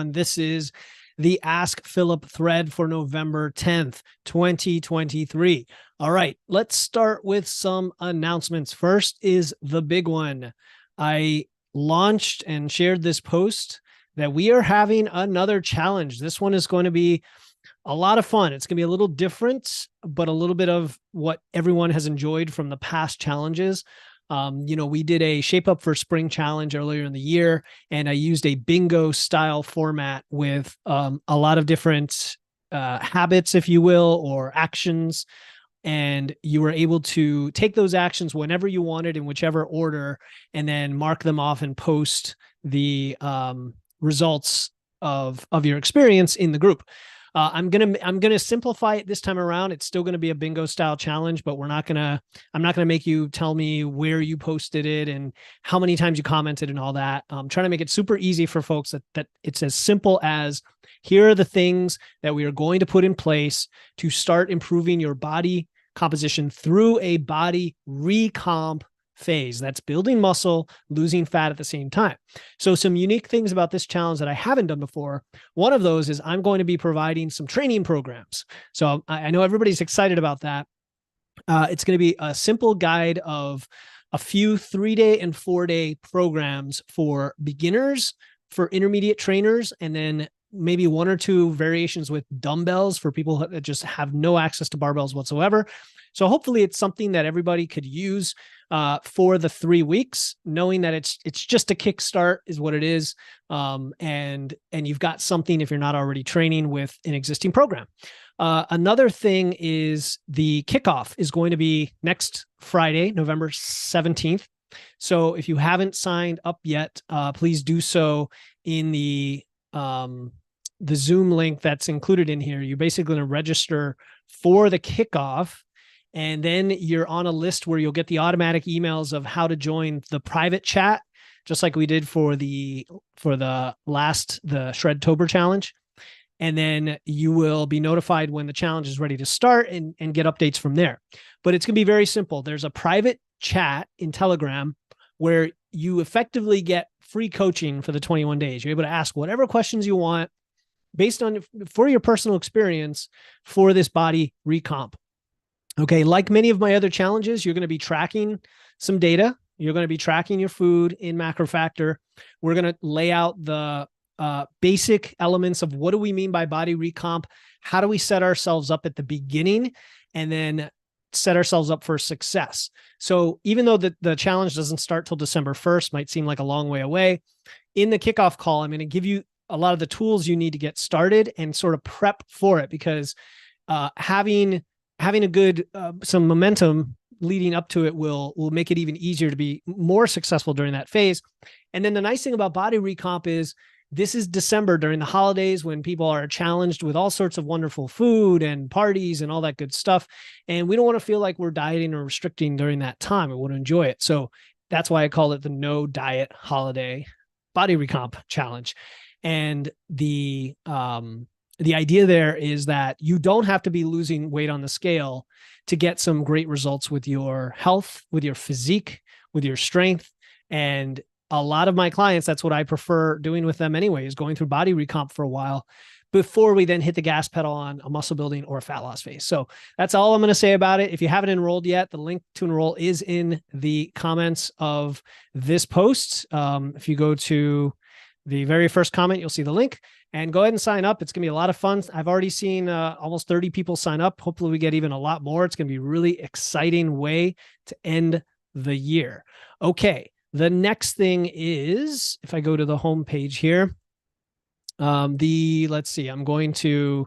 This is the Ask Philip thread for November 10th, 2023. All right, let's start with some announcements. First is the big one. I launched and shared this post that we are having another challenge. This one is going to be a lot of fun. It's going to be a little different, but a little bit of what everyone has enjoyed from the past challenges. We did a Shape Up for Spring challenge earlier in the year, and I used a bingo style format with a lot of different habits, if you will, or actions. And you were able to take those actions whenever you wanted in whichever order, and then mark them off and post the results of your experience in the group. I'm gonna simplify it this time around. It's still gonna be a bingo style challenge, but I'm not gonna make you tell me where you posted it and how many times you commented and all that. I'm trying to make it super easy for folks that it's as simple as, here are the things that we are going to put in place to start improving your body composition through a body recomp phase. That's building muscle, losing fat at the same time. So some unique things about this challenge that I haven't done before. One of those is I'm going to be providing some training programs. So I know everybody's excited about that. It's going to be a simple guide of a few 3-day and 4-day programs for beginners, for intermediate trainers, and then maybe 1 or 2 variations with dumbbells for people that just have no access to barbells whatsoever. So hopefully it's something that everybody could use for the 3 weeks, knowing that it's just a kickstart is what it is. And you've got something if you're not already training with an existing program. Another thing is the kickoff is going to be next Friday, November 17th. So if you haven't signed up yet, please do so in the Zoom link that's included in here. You're basically going to register for the kickoff, and then you're on a list where you'll get the automatic emails of how to join the private chat, just like we did for the Shredtober challenge. And then you will be notified when the challenge is ready to start and get updates from there. But it's going to be very simple. There's a private chat in Telegram where you effectively get free coaching for the 21 days. You're able to ask whatever questions you want for your personal experience for this body recomp. Okay. Like many of my other challenges, you're going to be tracking some data. You're going to be tracking your food in MacroFactor. We're going to lay out the basic elements of what do we mean by body recomp? How do we set ourselves up at the beginning and then set ourselves up for success? So even though the challenge doesn't start till December 1st, might seem like a long way away, in the kickoff call, I'm going to give you a lot of the tools you need to get started and sort of prep for it, because having a good some momentum leading up to it will make it even easier to be more successful during that phase. And then the nice thing about body recomp is this is December during the holidays when people are challenged with all sorts of wonderful food and parties and all that good stuff. And we don't want to feel like we're dieting or restricting during that time. We want to enjoy it. So that's why I call it the No Diet Holiday Body Recomp Challenge. And the idea there is that you don't have to be losing weight on the scale to get some great results with your health, with your physique, with your strength. And a lot of my clients, that's what I prefer doing with them anyway, is going through body recomp for a while before we then hit the gas pedal on a muscle building or a fat loss phase. So that's all I'm going to say about it. If you haven't enrolled yet, the link to enroll is in the comments of this post. If you go to the very first comment, you'll see the link, and go ahead and sign up. It's going to be a lot of fun. I've already seen almost 30 people sign up. Hopefully we get even a lot more. It's going to be a really exciting way to end the year. Okay. The next thing is, if I go to the home page here, let's see, I'm going to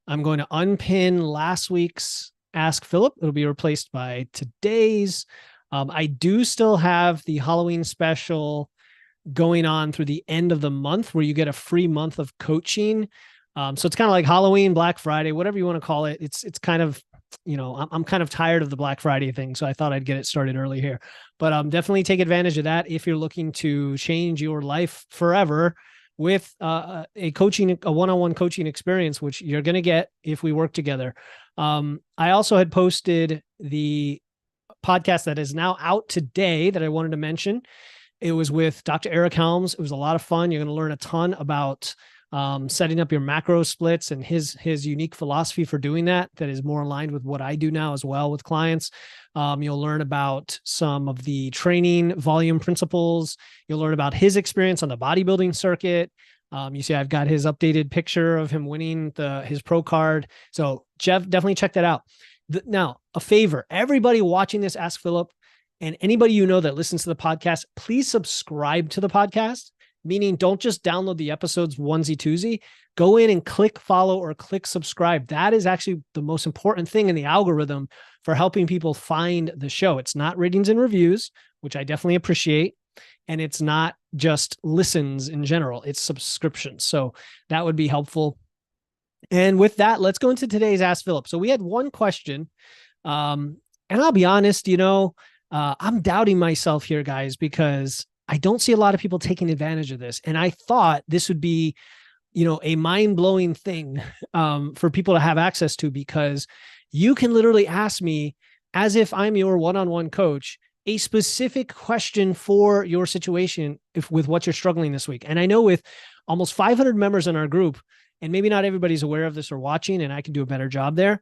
unpin last week's Ask Philip. It'll be replaced by today's. I do still have the Halloween special going on through the end of the month, where you get a free month of coaching. So it's kind of like Halloween, Black Friday, whatever you want to call it. It's kind of, I'm kind of tired of the Black Friday thing, so I thought I'd get it started early here. But definitely take advantage of that if you're looking to change your life forever with a one-on-one coaching experience, which you're going to get if we work together. I also had posted the podcast that is now out today that I wanted to mention. It was with Dr. Eric Helms. It was a lot of fun. You're going to learn a ton about setting up your macro splits and his unique philosophy for doing that is more aligned with what I do now as well with clients. You'll learn about some of the training volume principles. You'll learn about his experience on the bodybuilding circuit. You see, I've got his updated picture of him winning his pro card. So Jeff, definitely check that out. Now, a favor, everybody watching this Ask Philip and anybody you know that listens to the podcast, please subscribe to the podcast, meaning don't just download the episodes onesie twosie. Go in and click follow or click subscribe. That is actually the most important thing in the algorithm for helping people find the show. It's not ratings and reviews, which I definitely appreciate. And it's not just listens in general, it's subscriptions. So that would be helpful. And with that, let's go into today's Ask Philip. So we had one question. And I'll be honest, I'm doubting myself here, guys, because I don't see a lot of people taking advantage of this. And I thought this would be, a mind-blowing thing for people to have access to, because you can literally ask me, as if I'm your one-on-one coach, a specific question for your situation with what you're struggling this week. And I know with almost 500 members in our group, and maybe not everybody's aware of this or watching, and I can do a better job there.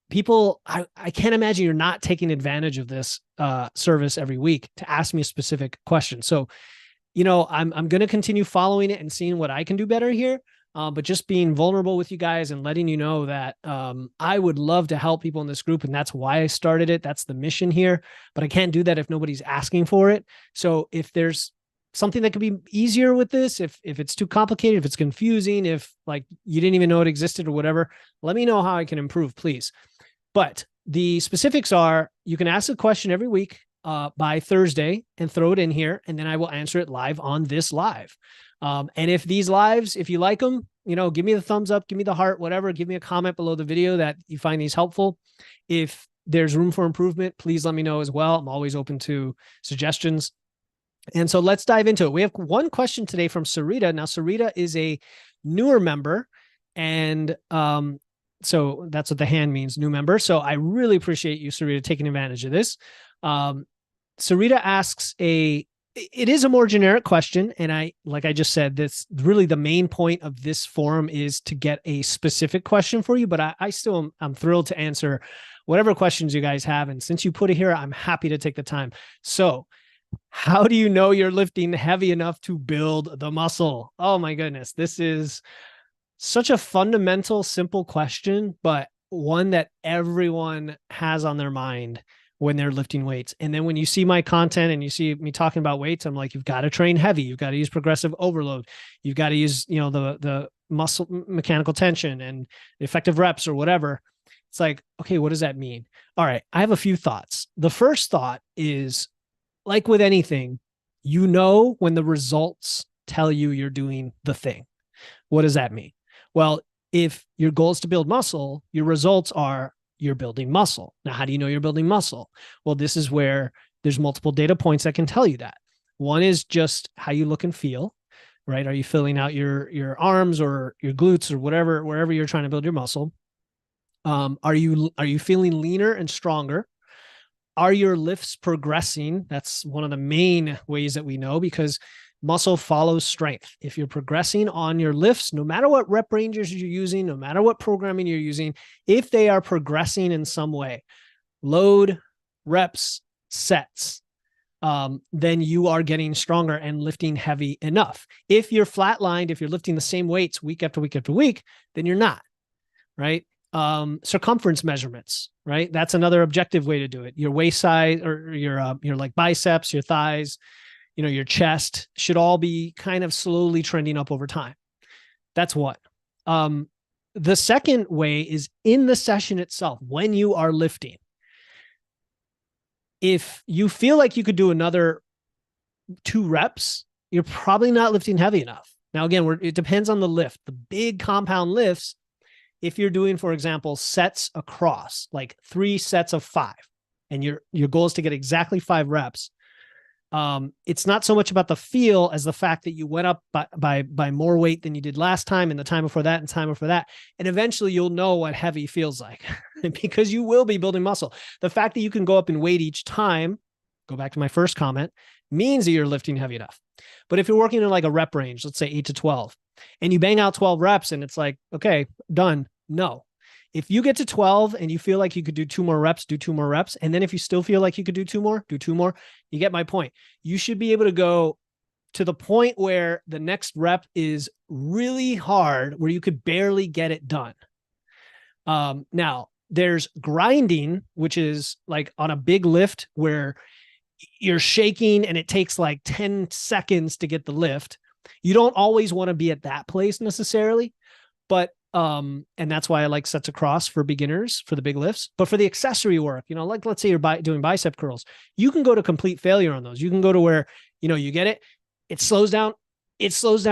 People, I can't imagine you're not taking advantage of this service every week to ask me a specific question. So, I'm going to continue following it and seeing what I can do better here. But just being vulnerable with you guys and letting you know that I would love to help people in this group. And that's why I started it. That's the mission here. But I can't do that if nobody's asking for it. So if there's something that could be easier with this, if it's too complicated, if it's confusing, if like you didn't even know it existed or whatever, let me know how I can improve, please. But the specifics are, you can ask a question every week by Thursday and throw it in here, and then I will answer it live on this live. And if these lives, if you like them, give me the thumbs up, give me the heart, whatever, give me a comment below the video that you find these helpful. If there's room for improvement, please let me know as well. I'm always open to suggestions. And so let's dive into it. We have one question today from Sarita. Now, Sarita is a newer member, and so that's what the hand means, new member. So I really appreciate you, Sarita, taking advantage of this. Sarita asks it is a more generic question. And like I just said, that's really the main point of this forum, is to get a specific question for you. But I'm thrilled to answer whatever questions you guys have. And since you put it here, I'm happy to take the time. So how do you know you're lifting heavy enough to build the muscle? Oh my goodness. This is such a fundamental, simple question, but one that everyone has on their mind when they're lifting weights. And then when you see my content and you see me talking about weights, I'm like, you've got to train heavy. You've got to use progressive overload. You've got to use, the muscle mechanical tension and effective reps or whatever. It's like, okay, what does that mean? All right. I have a few thoughts. The first thought is, like with anything, when the results tell you you're doing the thing. What does that mean? Well, if your goal is to build muscle, your results are you're building muscle. Now, how do you know you're building muscle? Well, this is where there's multiple data points that can tell you that. One is just how you look and feel, right? Are you filling out your arms or your glutes or whatever, wherever you're trying to build your muscle? Are you feeling leaner and stronger? Are your lifts progressing? That's one of the main ways that we know, because muscle follows strength. If you're progressing on your lifts, no matter what rep ranges you're using, no matter what programming you're using, if they are progressing in some way, load, reps, sets, then you are getting stronger and lifting heavy enough. If you're flatlined, if you're lifting the same weights week after week after week, then you're not, right? Circumference measurements, right? That's another objective way to do it. Your waist size or your like biceps, your thighs, your chest should all be kind of slowly trending up over time. That's one. The second way is in the session itself, when you are lifting. If you feel like you could do another 2 reps, you're probably not lifting heavy enough. Now, again, it depends on the lift. The big compound lifts, if you're doing, for example, sets across, like 3 sets of 5, and your goal is to get exactly 5 reps, it's not so much about the feel as the fact that you went up by more weight than you did last time and the time before that and time before that. And eventually you'll know what heavy feels like because you will be building muscle. The fact that you can go up in weight each time, go back to my first comment, means that you're lifting heavy enough. But if you're working in like a rep range, let's say 8 to 12, and you bang out 12 reps and it's like, okay, done. No. If you get to 12 and you feel like you could do 2 more reps, do 2 more reps. And then if you still feel like you could do 2 more, do 2 more. You get my point. You should be able to go to the point where the next rep is really hard, where you could barely get it done. Now, there's grinding, which is like on a big lift where you're shaking and it takes like 10 seconds to get the lift. You don't always want to be at that place necessarily, but and that's why I like sets across for beginners for the big lifts. But for the accessory work, like let's say you're doing bicep curls, you can go to complete failure on those. You can go to where, you get it, it slows down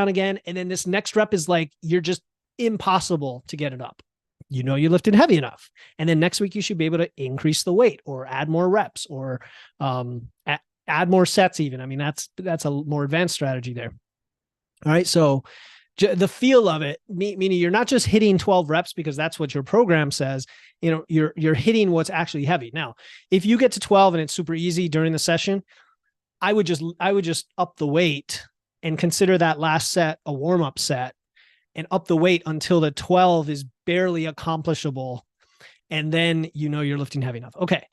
again. And then this next rep is like, you're just impossible to get it up. You lifted heavy enough. And then next week you should be able to increase the weight or add more reps or add more sets even. I mean, that's a more advanced strategy there. All right. So the feel of it, meaning you're not just hitting 12 reps because that's what your program says, you're hitting what's actually heavy. Now, if you get to 12 and it's super easy during the session, I would just up the weight and consider that last set a warm-up set and up the weight until the 12 is barely accomplishable. And then, you're lifting heavy enough. Okay.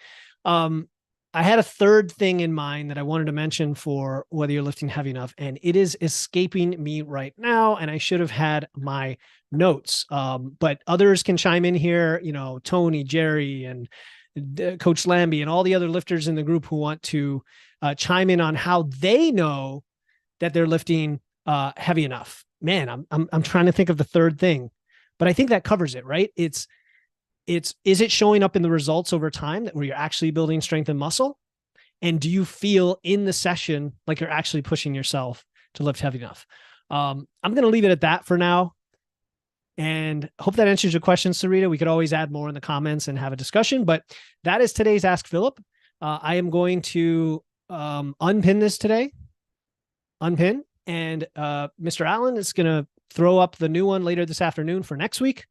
I had a third thing in mind that I wanted to mention for whether you're lifting heavy enough, and it is escaping me right now. And I should have had my notes, but others can chime in here, Tony, Jerry, and Coach Lambie, and all the other lifters in the group who want to chime in on how they know that they're lifting heavy enough. Man, I'm trying to think of the third thing, but I think that covers it, right? Is it showing up in the results over time that where you're actually building strength and muscle? And do you feel in the session like you're actually pushing yourself to lift heavy enough? I'm going to leave it at that for now. And hope that answers your question, Sarita. We could always add more in the comments and have a discussion, but that is today's Ask Philip. I am going to unpin this today. Unpin. And Mr. Allen is going to throw up the new one later this afternoon for next week.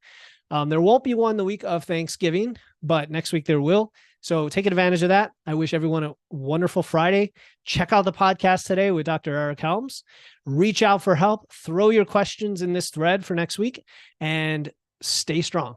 There won't be one the week of Thanksgiving, but next week there will. So take advantage of that. I wish everyone a wonderful Friday. Check out the podcast today with Dr. Eric Helms. Reach out for help. Throw your questions in this thread for next week and stay strong.